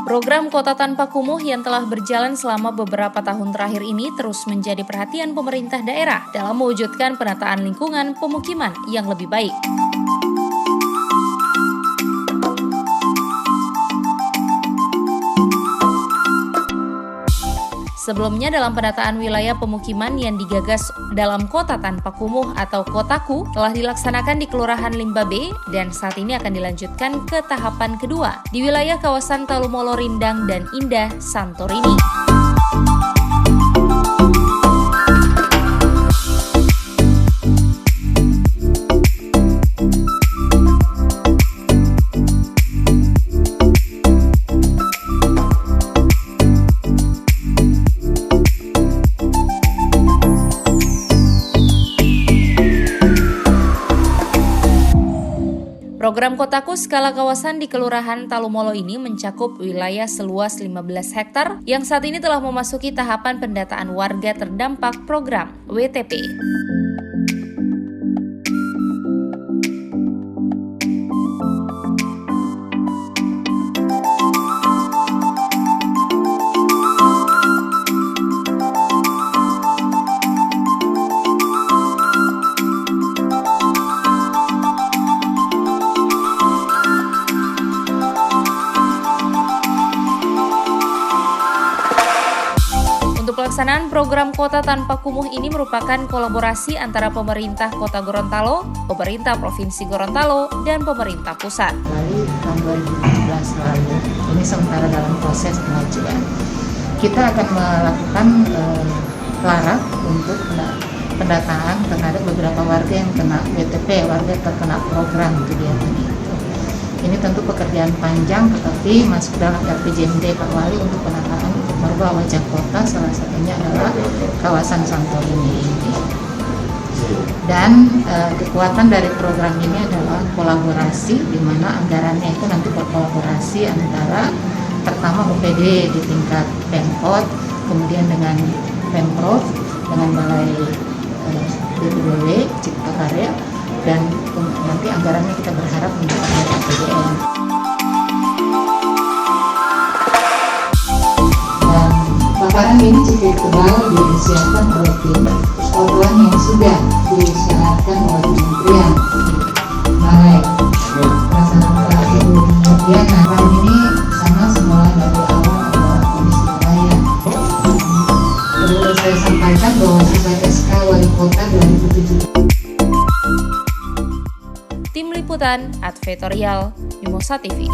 Program Kota Tanpa Kumuh yang telah berjalan selama beberapa tahun terakhir ini terus menjadi perhatian pemerintah daerah dalam mewujudkan penataan lingkungan pemukiman yang lebih baik. Sebelumnya dalam penataan wilayah pemukiman yang digagas dalam Kota Tanpa Kumuh atau Kotaku telah dilaksanakan di Kelurahan Limba B dan saat ini akan dilanjutkan ke tahapan kedua di wilayah kawasan Talumolo Rindang dan Indah Santorini. Program Kotaku skala kawasan di Kelurahan Talumolo ini mencakup wilayah seluas 15 hektar yang saat ini telah memasuki tahapan pendataan warga terdampak program WTP. Pelaksanaan program Kota Tanpa Kumuh ini merupakan kolaborasi antara pemerintah Kota Gorontalo, pemerintah Provinsi Gorontalo, dan pemerintah pusat. Dari tahun 2017 lalu, ini sementara dalam proses pengajuan. Kita akan melakukan pelarak untuk pendataan terhadap beberapa warga yang kena WTP, warga terkena program kegiatan itu. Ini tentu pekerjaan panjang, tetapi masuk dalam RPJMD Pak Wali untuk penataan untuk merubah wajah kota, salah satunya adalah kawasan Santorini ini. Dan kekuatan dari program ini adalah kolaborasi, di mana anggarannya itu nanti berkolaborasi antara pertama OPD di tingkat Pemkot, kemudian dengan Pemprov, dengan Balai BPDW Cipta Karya, dan nanti anggarannya kita berharap untuk APBN. Dan paparan ini cukup tebal disiapkan oleh tim korban yang sudah disyaratkan oleh Kementerian Balai Prasarana Ibu Diana. Paparan ini sama semua dari awal adalah Komisi Wilayah. Perlu saya sampaikan bahwa sesuai SK Wali Kota 2017. Tim Liputan Advertorial Mimosa TV.